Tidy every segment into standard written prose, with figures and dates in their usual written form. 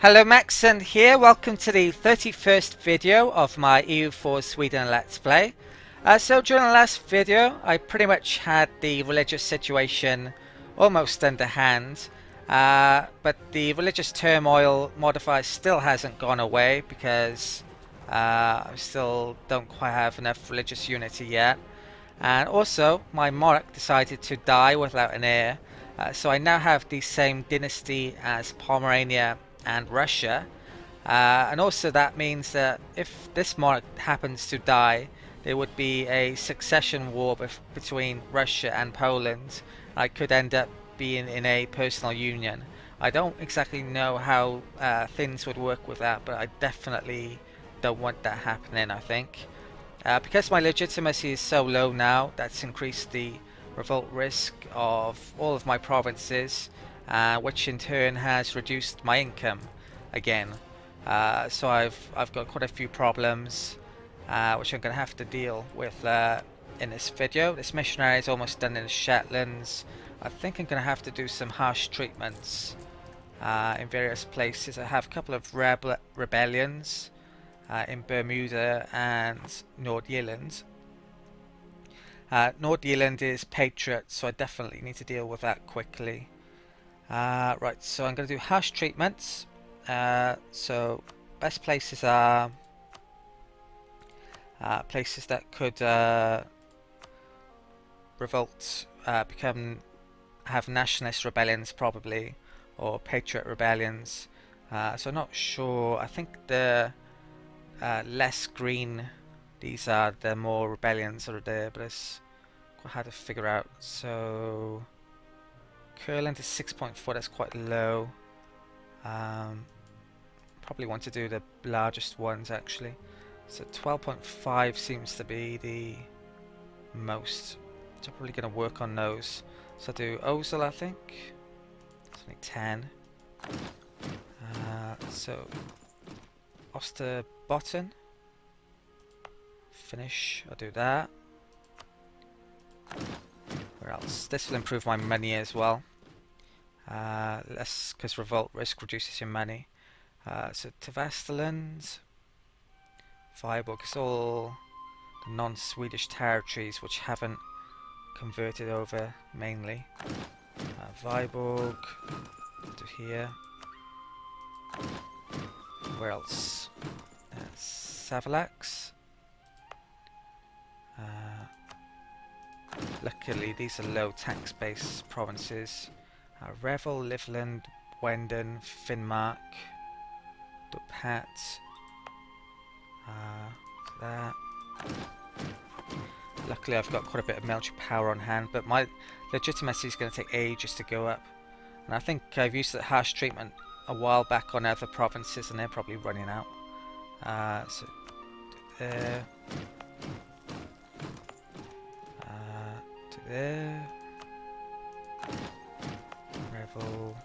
Hello, Macsen here. Welcome to the 31st video of my EU4 Sweden Let's Play. So during the last video, I pretty much had the religious situation almost under hand. But the religious turmoil modifier still hasn't gone away because I still don't quite have enough religious unity yet. And also, my monarch decided to die without an heir. So I now have the same dynasty as Pomerania and Russia. And also that means that if this monarch happens to die, there would be a succession war between Russia and Poland. I could end up being in a personal union. I don't exactly know how things would work with that, but I definitely don't want that happening, I think. Because my legitimacy is so low now, that's increased the revolt risk of all of my provinces, which in turn has reduced my income again. So I've got quite a few problems, which I'm going to have to deal with in this video. This missionary is almost done in the Shetlands. I think I'm going to have to do some harsh treatments in various places. I have a couple of rebellions in Bermuda and Nordirland. Nordirland is Patriot, so I definitely need to deal with that quickly. Right, so I'm going to do harsh treatments. So best places are places that could revolt, have nationalist rebellions probably, or patriot rebellions. So I'm not sure. I think the less green, these are the more rebellions that are there, but it's quite hard to figure out. So Curland is 6.4, that's quite low. Probably want to do the largest ones actually. So 12.5 seems to be the most. So I'm probably going to work on those. So I'll do Ozil, I think. It's only 10. So Osterbotten. Finish. I'll do that. Where else? This will improve my money as well. Less because revolt risk reduces your money. So Tavasteland, Viborg, it's all the non-Swedish territories which haven't converted over mainly. Viborg, to here. Where else? Savalax. Luckily these are low tax-based provinces. Revel, Livland, Wenden, Finnmark. Pat, that. Luckily I've got quite a bit of military power on hand, but my legitimacy is going to take ages to go up. And I think I've used that harsh treatment a while back on other provinces and they're probably running out. So there. To there. Revel.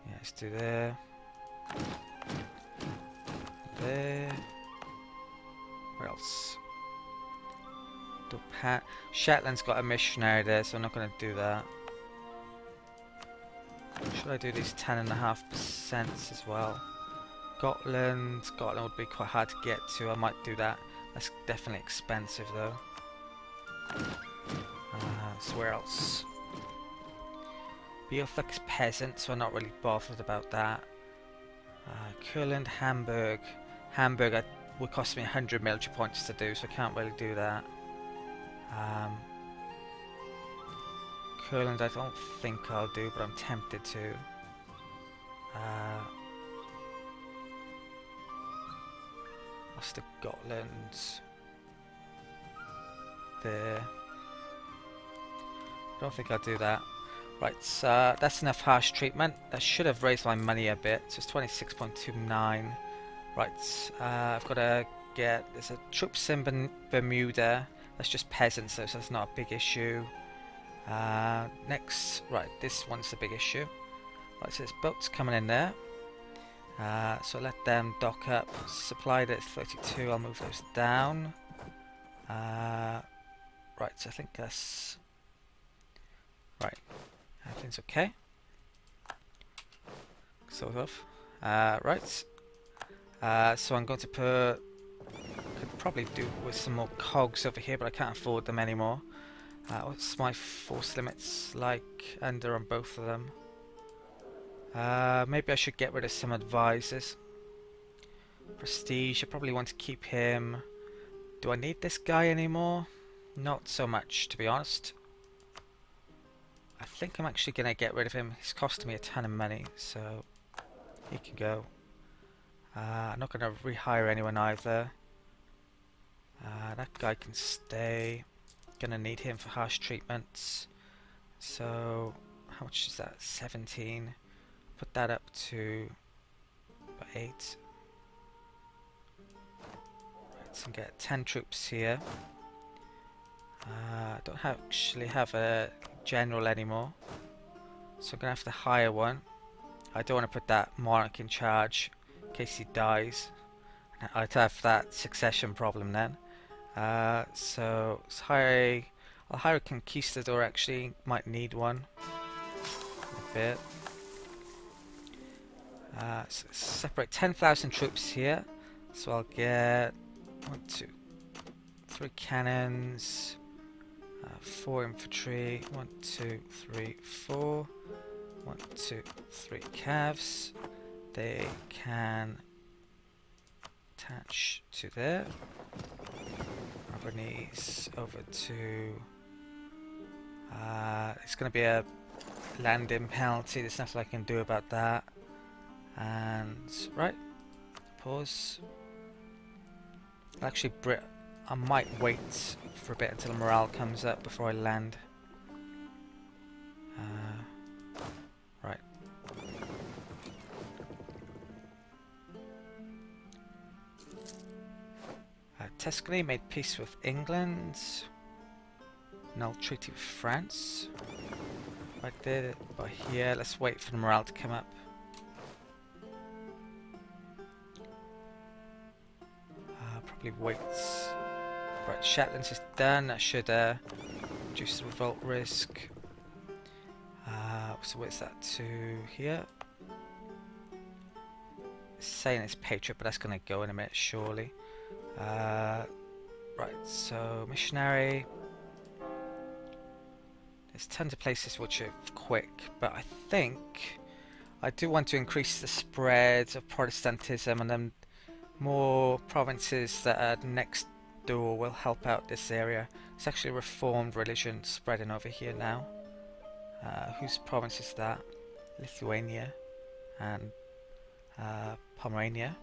Yeah, let's do there. There. Where else? Shetland's got a missionary there, so I'm not going to do that. Should I do these 10.5% as well? Scotland would be quite hard to get to. I might do that. That's definitely expensive though. So where else? Beorthuk's peasant, so I'm not really bothered about that. Kurland, Hamburg. Hamburg would cost me 100 military points to do, so I can't really do that. Kurland I don't think I'll do, but I'm tempted to. What's the Gotland? There. I don't think I'll do that. Right, so that's enough harsh treatment. That should have raised my money a bit. So it's 26.29. Right, I've got to get... There's a troops in Bermuda. That's just peasants though, so that's not a big issue. Next, right, this one's the big issue. Right, so there's boats coming in there. So let them dock up. Supplied at 32, I'll move those down. Right, so I think that's... Right. Everything's okay. sort of. Right. So I'm going to put... Could probably do with some more cogs over here, but I can't afford them anymore. What's my force limits like under on both of them? Maybe I should get rid of some advisors. Prestige, I probably want to keep him. Do I need this guy anymore? Not so much, to be honest. I think I'm actually going to get rid of him. He's costing me a ton of money, so he can go. I'm not going to rehire anyone either. That guy can stay. Gonna need him for harsh treatments. So, how much is that? 17. Put that up to about 8. Right, so get 10 troops here. I don't actually have a general anymore, so I'm gonna have to hire one. I don't want to put that monarch in charge in case he dies. I'd have that succession problem then. So I'll hire a conquistador. Actually, might need one a bit. So separate 10,000 troops here. So I'll get 1, 2, 3 cannons, 4 infantry, 1, 2, 3, 4, 1, 2, 3 calves. They can attach to there. These over to it's going to be a landing penalty. There's nothing I can do about that. And right, pause. Actually, I might wait for a bit until morale comes up before I land. Right. Tuscany made peace with England. Null treaty with France. Right there, by here. Let's wait for the morale to come up. Probably wait. Right, Shetlands is done. That should reduce the revolt risk. So where's that to here? It's saying it's Patriot, but that's going to go in a minute, surely. Right, so missionary. There's tons of places which are quick, but I think I do want to increase the spread of Protestantism, and then more provinces that are next door will help out this area. It's actually a reformed religion spreading over here now. Whose province is that? Lithuania and Pomerania.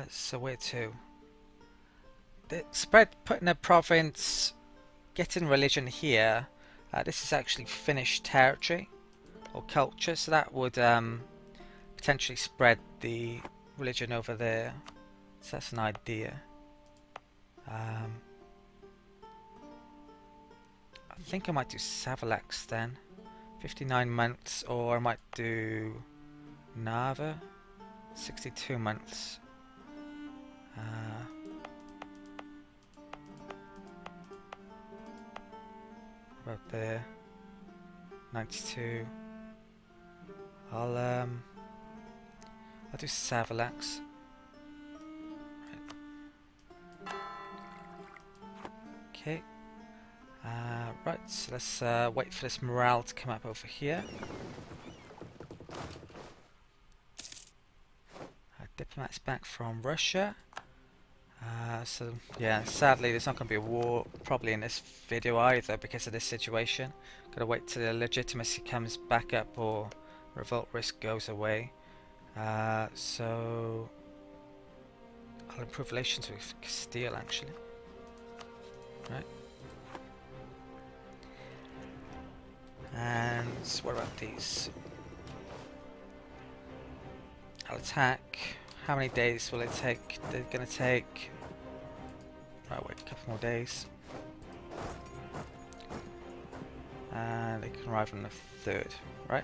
So where to? The spread, putting a province, getting religion here. This is actually Finnish territory or culture, so that would potentially spread the religion over there. So that's an idea. I think I might do Savalax then. 59 months, or I might do Narva. 62 months. About there. 92. I'll do Savalax. Right. Okay. Right, so let's wait for this morale to come up over here. Diplomats back from Russia. So yeah, sadly there's not going to be a war probably in this video either because of this situation. Gotta wait till the legitimacy comes back up or revolt risk goes away. So I'll improve relations with Castile actually. Right. And what about these? I'll attack. How many days will it take? They're gonna take. Right, wait a couple more days. And they can arrive on the 3rd, right?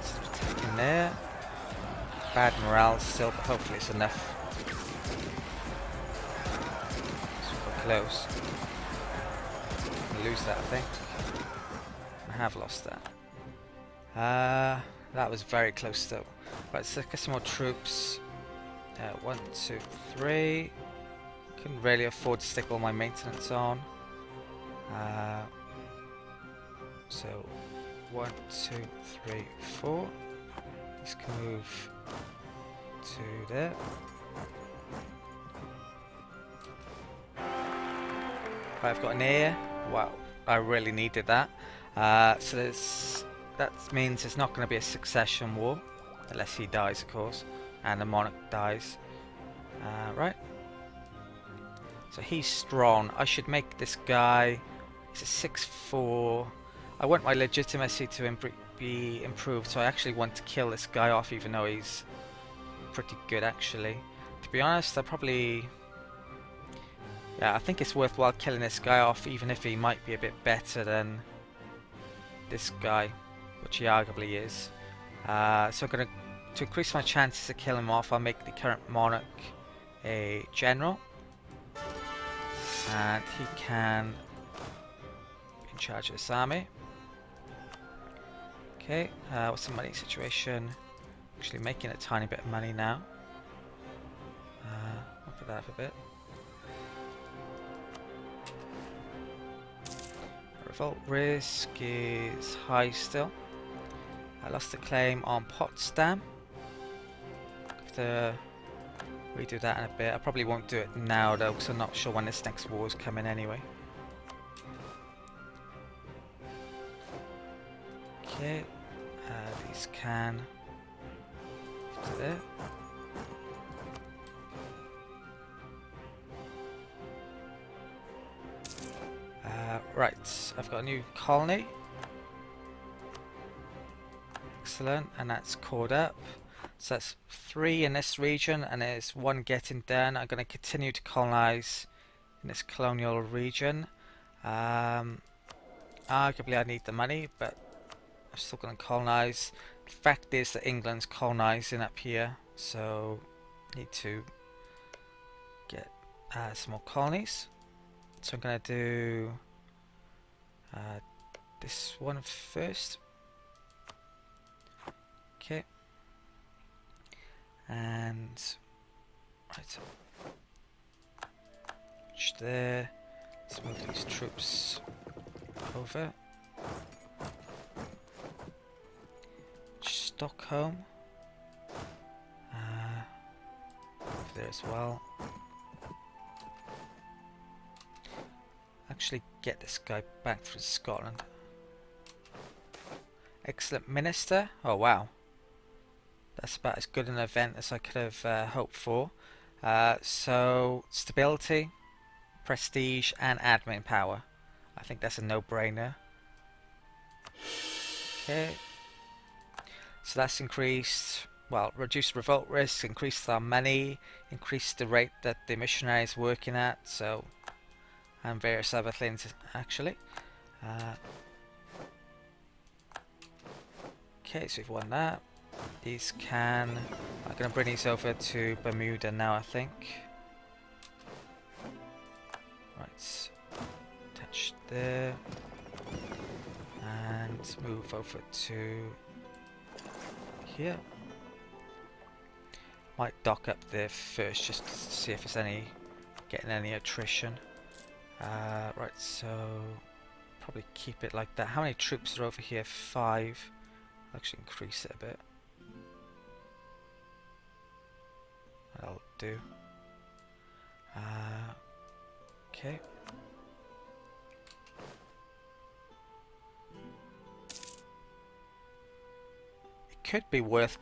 So attacking there. Bad morale still, but hopefully it's enough. Super close. to lose that, I think. I have lost that. That was very close though. Right, let's get some more troops. 1, 2, 3. Couldn't really afford to stick all my maintenance on. So 1, 2, 3, 4. This can move to there. I've got an ear. Wow, I really needed that. So that means it's not going to be a succession war, unless he dies, of course, and the monarch dies. Right. So he's strong. I should make this guy. He's a 6'4". I want my legitimacy to be improved, so I actually want to kill this guy off, even though he's pretty good, actually. To be honest, I think it's worthwhile killing this guy off, even if he might be a bit better than this guy, which he arguably is. So I'm going to increase my chances to kill him off, I'll make the current monarch a general. And he can be in charge of this army. Okay, what's the money situation? Actually making a tiny bit of money now. I'll put that up a bit. Revolt risk is high still. I lost the claim on Potsdam. Have to redo that in a bit. I probably won't do it now though, because I'm not sure when this next war is coming anyway. Okay, these can to there. Right, I've got a new colony. Excellent, and that's caught up. So that's 3 in this region, and there's 1 getting done. I'm going to continue to colonize in this colonial region. Arguably I need the money, but I'm still going to colonize. The fact is that England's colonizing up here, so need to get some more colonies. So I'm going to do this one first. Okay. And right, which there. Let's move these troops over. Stockholm. Over there as well. Actually get this guy back from Scotland. Excellent minister. Oh wow. That's about as good an event as I could have hoped for. So stability, prestige and admin power. I think that's a no-brainer. Okay. So that's increased, well, reduced revolt risk, increased our money, increased the rate that the missionary is working at, so, and various other things actually. Okay, so we've won that. These I'm going to bring these over to Bermuda now, I think. Right, attach there, and move over to here. Might dock up there first just to see if there's getting any attrition. Right, so probably keep it like that. How many troops are over here? 5. I'll actually increase it a bit. That'll do. Okay. It could be worth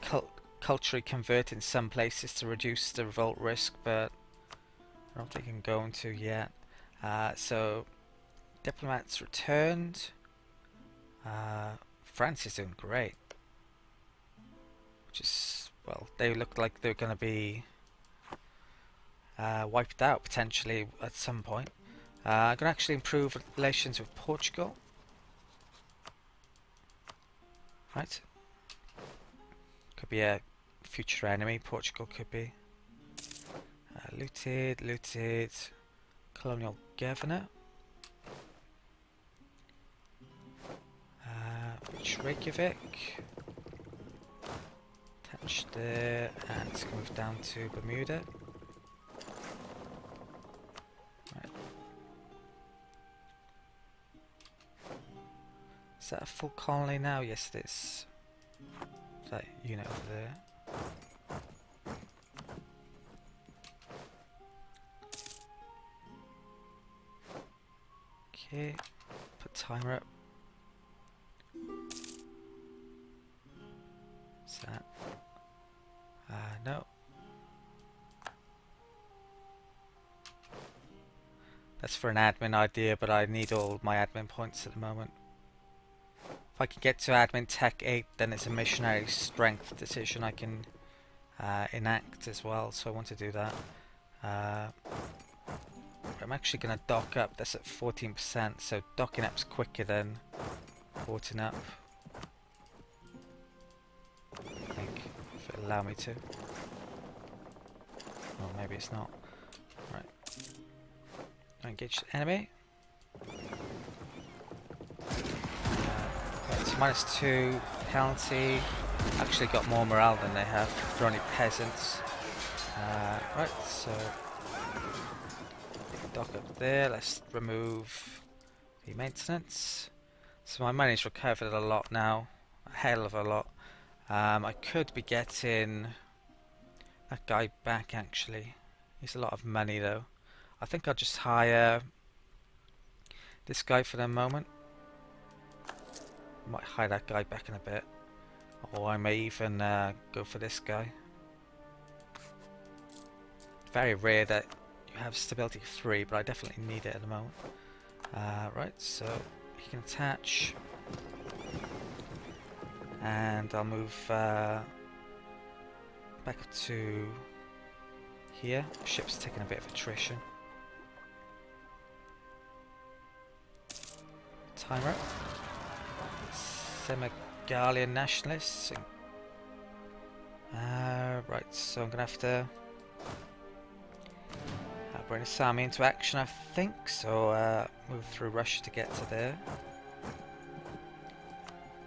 culturally converting some places to reduce the revolt risk, but I don't think I'm going to yet. So diplomats returned. France is doing great, which is, well, they look like they're going to be wiped out potentially at some point. I'm going to actually improve relations with Portugal. Right. Could be a future enemy, Portugal could be. Looted. Colonial governor. Reykjavik. Attach there, and let's move down to Bermuda. Right. Is that a full colony now? Yes, it is. That unit over there. Okay, put timer up. What's that? No. That's for an admin idea, but I need all my admin points at the moment. If I can get to admin tech 8, then it's a missionary strength decision I can enact as well, so I want to do that. I'm actually going to dock up. That's at 14%, so docking up's quicker than porting up. I think, if it'll allow me to. Or maybe it's not. Right. Engage the enemy. It's -2 penalty. Actually got more morale than they have. They're only peasants. Right, so dock up there. Let's remove the maintenance. So my money's recovered a lot now. A hell of a lot. I could be getting that guy back actually. He's a lot of money though. I think I'll just hire this guy for the moment. Might hire that guy back in a bit. Or I may even go for this guy. Very rare that you have stability 3, but I definitely need it at the moment. Right, so he can attach. And I'll move back up to here. Ship's taking a bit of attrition. Timer up. Semigalian nationalists. Right, so I'm gonna have to bring this army into action, I think. So move through Russia to get to there.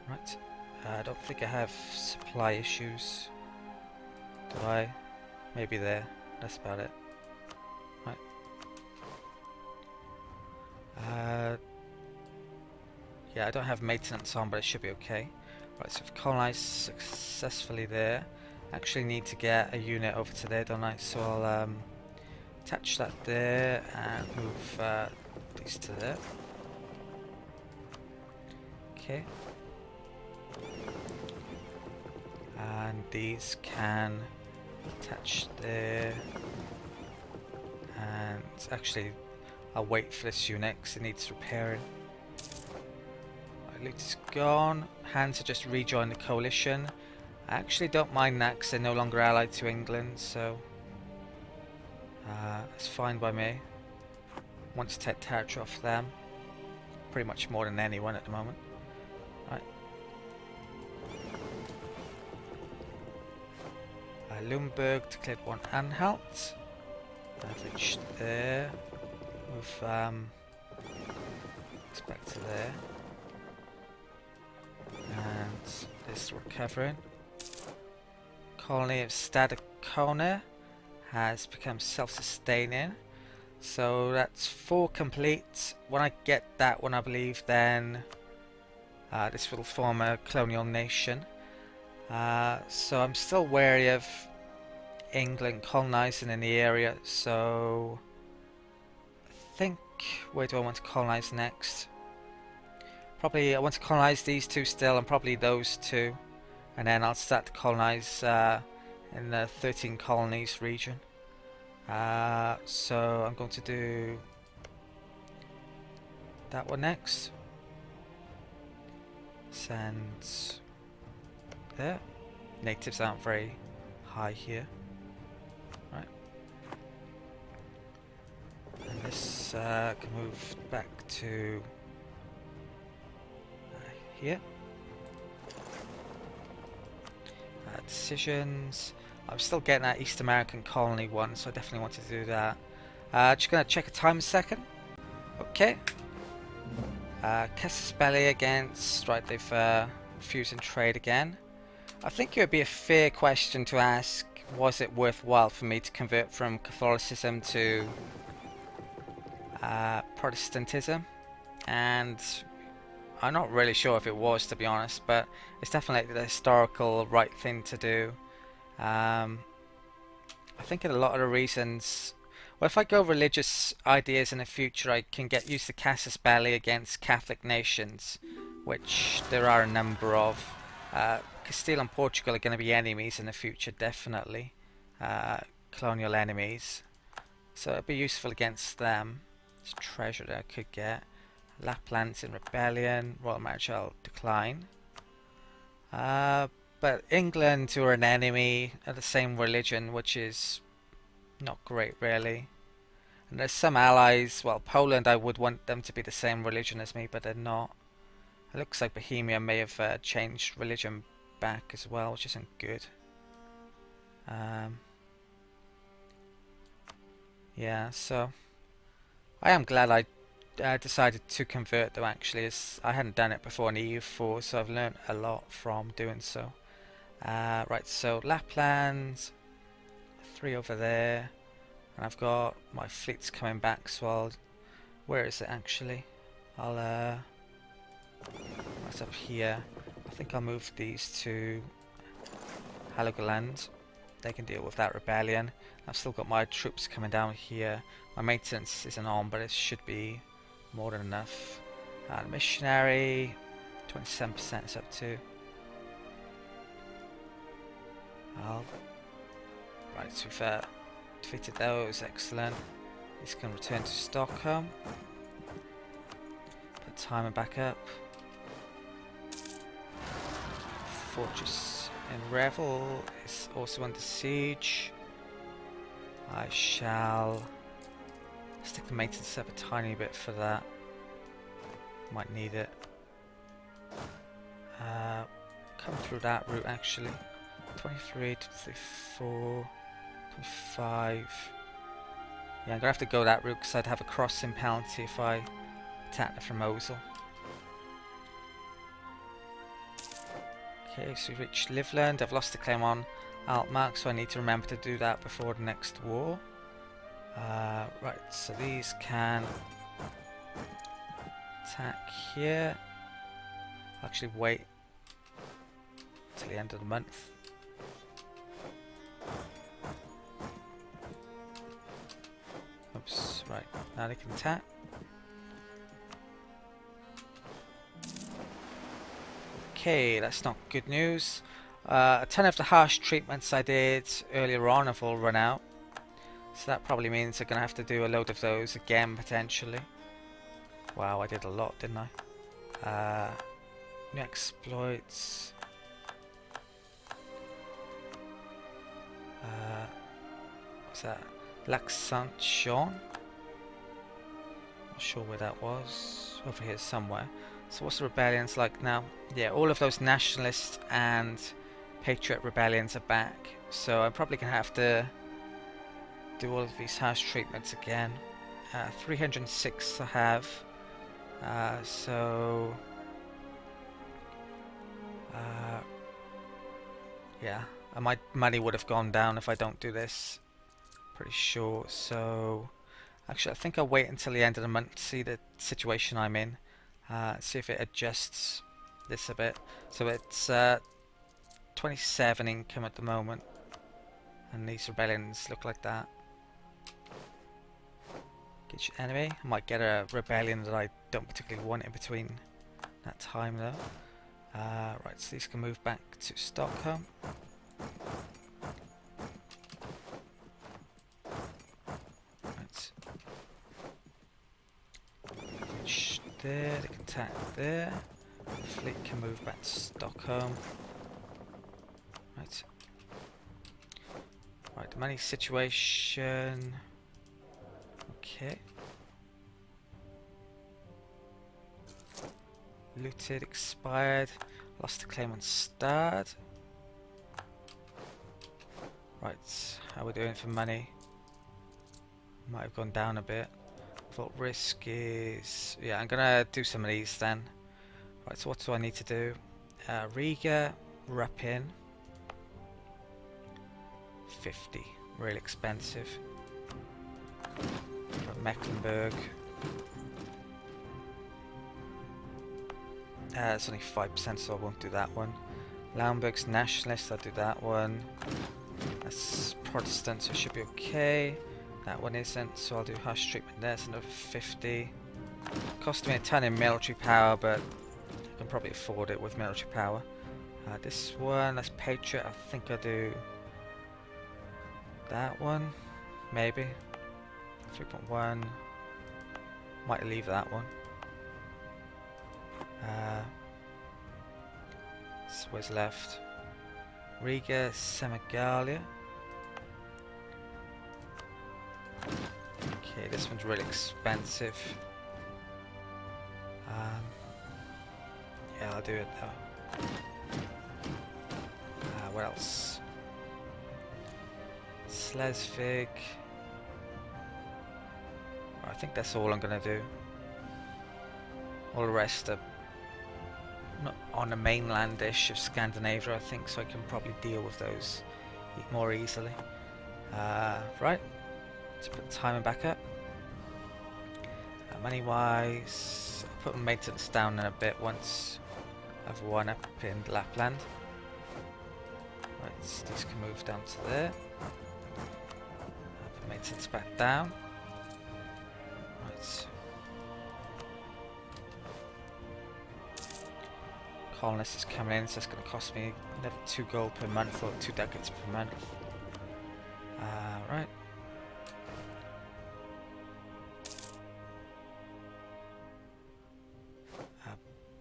Right. I don't think I have supply issues. Do I? Maybe there. That's about it. Right. Yeah, I don't have maintenance on, but it should be okay. Right, so I've colonized successfully there. Actually need to get a unit over to there, don't I? So I'll attach that there and move these to there. Okay. And these can attach there. And actually, I'll wait for this unit because it needs repairing. Loot is gone. Hands have just rejoined the coalition. I actually don't mind that because they're no longer allied to England, so that's fine by me. Want to take territory off them. Pretty much more than anyone at the moment. Right. Lumberg declared 1 Anhalt. Reached there. Move this back to there. And this recovering. Colony of Stadacona has become self-sustaining. So that's 4 complete. When I get that one, I believe, then this will form a colonial nation. So I'm still wary of England colonizing in the area. So I think, where do I want to colonize next? Probably I want to colonize these 2 still, and probably those 2, and then I'll start to colonize in the 13 colonies region. So I'm going to do that one next. Send there. Natives aren't very high here. Right. And this can move back to here. Decisions. I'm still getting that East American colony one, so I definitely want to do that. Just gonna check a time a second. Okay. Casus Belli against. Right, they've refusing trade again. I think it would be a fair question to ask, was it worthwhile for me to convert from Catholicism to Protestantism? And I'm not really sure if it was, to be honest, but it's definitely the historical right thing to do. I think in a lot of the reasons, well, if I go religious ideas in the future, I can get used to casus belli against Catholic nations, which there are a number of. Castile and Portugal are going to be enemies in the future, definitely. Colonial enemies. So it'd be useful against them. There's treasure that I could get. Lapland's in rebellion. Royal Marriage I'll decline. But England, who are an enemy, are the same religion, which is not great, really. And there's some allies. Well, Poland, I would want them to be the same religion as me, but they're not. It looks like Bohemia may have changed religion back as well, which isn't good. Yeah, so I am glad I decided to convert, though, actually, as I hadn't done it before in EU4, so I've learned a lot from doing so. Right, so Lapland, 3 over there, and I've got my fleets coming back, so I'll, where is it actually? I'll, what's up here? I think I'll move these to Heligoland. They can deal with that rebellion. I've still got my troops coming down here. My maintenance isn't on, but it should be more than enough. Missionary, 27% is up to. Right, so we've defeated those, excellent. These can return to Stockholm. Put timer back up. Fortress in Revel is also under siege. I shall stick the maintenance up a tiny bit for that. Might need it. Come through that route actually. 23, 24, 25. Yeah, I'm gonna have to go that route because I'd have a crossing penalty if I attack from Mosul. Okay, so we've reached Livland. I've lost the claim on Altmark, so I need to remember to do that before the next war. Right, so these can attack here. I'll actually wait till the end of the month. Oops, right, now they can attack. Okay, that's not good news. A ton of the harsh treatments I did earlier on have all run out. So that probably means I'm going to have to do a load of those again, potentially. Wow, I did a lot, didn't I? New exploits. What's that? L'Ascension? Not sure where that was. Over here somewhere. So what's the rebellions like now? Yeah, all of those nationalist and patriot rebellions are back. So I'm probably going to have to do all of these harsh treatments again. 306 I have. Yeah, my money would have gone down if I don't do this. Pretty sure. So actually I think I'll wait until the end of the month to see the situation I'm in. See if it adjusts this a bit. So it's 27 income at the moment, and these rebellions look like that. Get your enemy. I might get a rebellion that I don't particularly want in between that time though. Right, so these can move back to Stockholm. Right. There, they can attack there. The fleet can move back to Stockholm. Right. Right, the money situation. Okay. Looted, expired. Lost the claim on Stad. Right, how are we doing for money? Might have gone down a bit. Thought risk is... yeah, I'm gonna do some of these then. Right, so what do I need to do? Riga, Rupin, 50, really expensive. But Mecklenburg, it's only 5%, so I won't do that one. Lauenburg's nationalist, I'll do that one. That's Protestant, so it should be okay. That one isn't, so I'll do harsh treatment there. It's another 50. Cost me a ton in military power, but I can probably afford it with military power. This one, that's Patriot. I think I'll do that one, maybe. 3.1. Might leave that one. So where's left? Riga, Semigalia. Okay, this one's really expensive. Yeah, I'll do it though. What else? Schleswig. I think that's all I'm gonna do. All the rest are not on the mainland-ish of Scandinavia, I think, so I can probably deal with those more easily. Right, let's put the timer back up. Money-wise, I'll put maintenance down in a bit once I've one up in Lapland. Right, so these can move down to there. I'll put maintenance back down. Right. Colonist is coming in, so it's going to cost me another 2 gold per month, or 2 ducats per month. Right.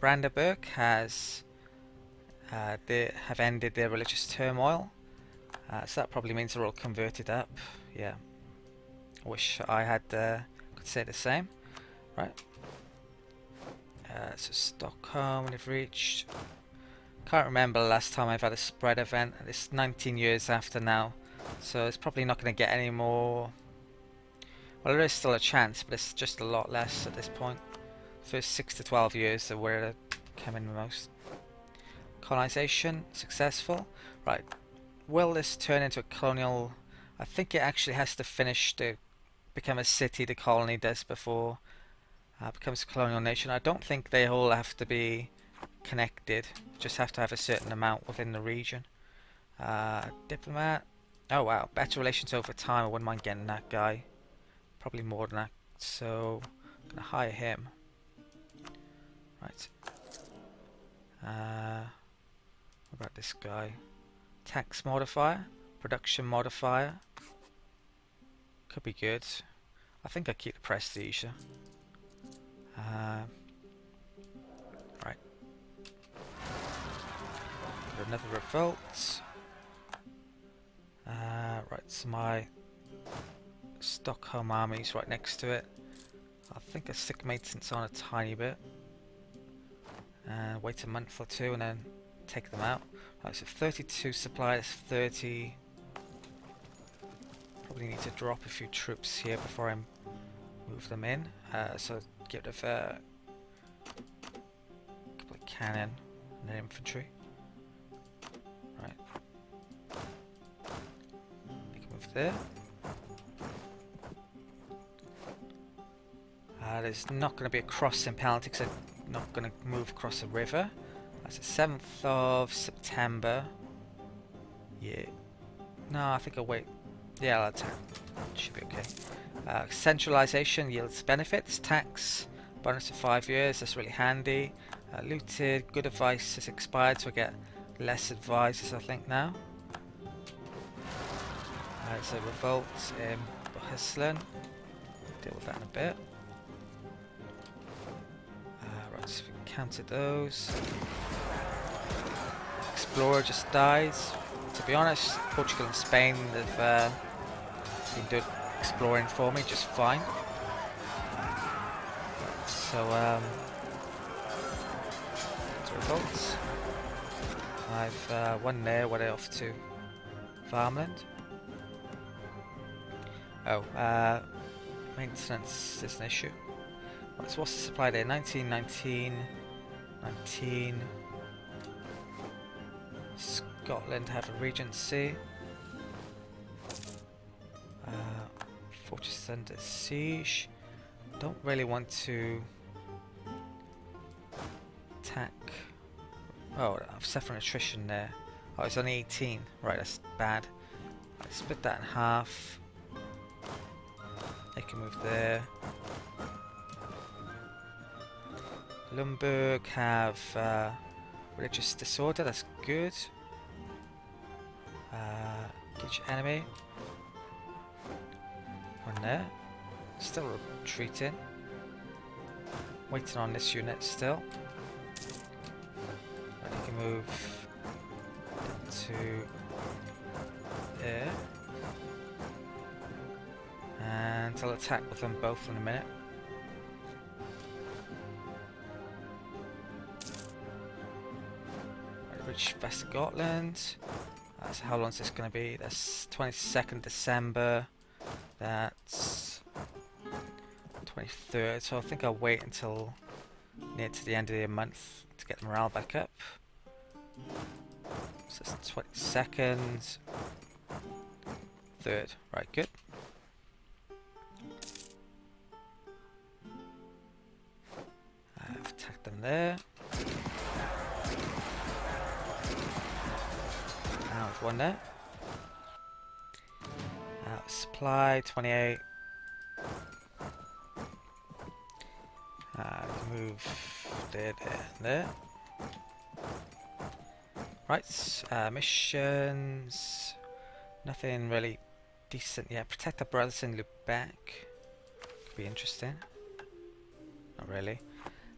Brandenburg has have ended their religious turmoil, so that probably means they're all converted up. Yeah, I wish I had could say the same. Right. So Stockholm we've reached. Can't remember the last time I've had a spread event. It's 19 years after now, so it's probably not going to get any more. Well, there is still a chance, but it's just a lot less at this point. First 6 to 12 years are where they come in the most. Colonization successful. Right. Will this turn into a colonial? I think it actually has to finish to become a city. The colony does before becomes a colonial nation. I don't think they all have to be connected. Just have to have a certain amount within the region. Diplomat. Oh wow, better relations over time. I wouldn't mind getting that guy. Probably more than that. So I'm gonna hire him. Right. What about this guy? Tax modifier, production modifier. Could be good. I think I keep the prestige. Right. Got another revolt. Right, so my Stockholm army's right next to it. I think I stick maintenance on a tiny bit. And wait a month or two and then take them out. Right, so 32 supplies, 30. Probably need to drop a few troops here before I move them in. So get rid of a couple of cannon and then infantry. Right. Make a move there. There's not going to be a crossing penalty because I'm not going to move across a river. That's the 7th of September. Yeah. No, I think I'll wait. Yeah, I'll attack. Should be okay. Centralization yields benefits. Tax bonus for 5 years. That's really handy. Looted. Good advice has expired, so I get less advisors, I think, now. There's a revolt in Bohuslän. Deal with that in a bit. Right, so we counted those. Explorer just dies. To be honest, Portugal and Spain have been doing exploring for me just fine. So, revolts. I've one there. What are they off to? Farmland. Oh, maintenance is an issue. Right, so what's the supply there? 19, 19, 19. Scotland have a regency. Fortress under siege. Don't really want to attack. Oh, I've suffered attrition there. Oh, it's only 18. Right, that's bad. Right, split that in half. They can move there. Lumburg have religious disorder. That's good. Engage enemy. One there. Still retreating. Waiting on this unit still. Right, you can move to there. And I'll attack with them both in a minute. Right, reach West Scotland. That's how long is this going to be? That's 22nd December. That's 23rd. So I think I'll wait until near to the end of the month to get the morale back up. So it's 22nd. 3rd. Right, good. I've attacked them there. With one there. Supply 28. Move there, there. Right, missions. Nothing really decent yet. Protect the brothers in Lubeck. Could be interesting. Not really.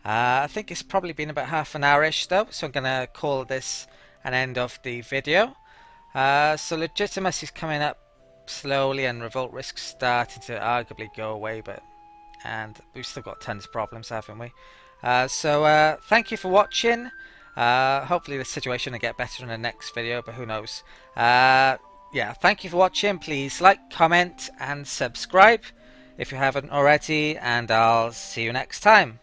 I think it's probably been about half an hour-ish though, so I'm gonna call this an end of the video. So legitimacy is coming up slowly and revolt risks starting to arguably go away, and we've still got tons of problems, haven't we? So thank you for watching. Hopefully the situation will get better in the next video, but who knows. Yeah, thank you for watching. Please like, comment and subscribe if you haven't already, and I'll see you next time.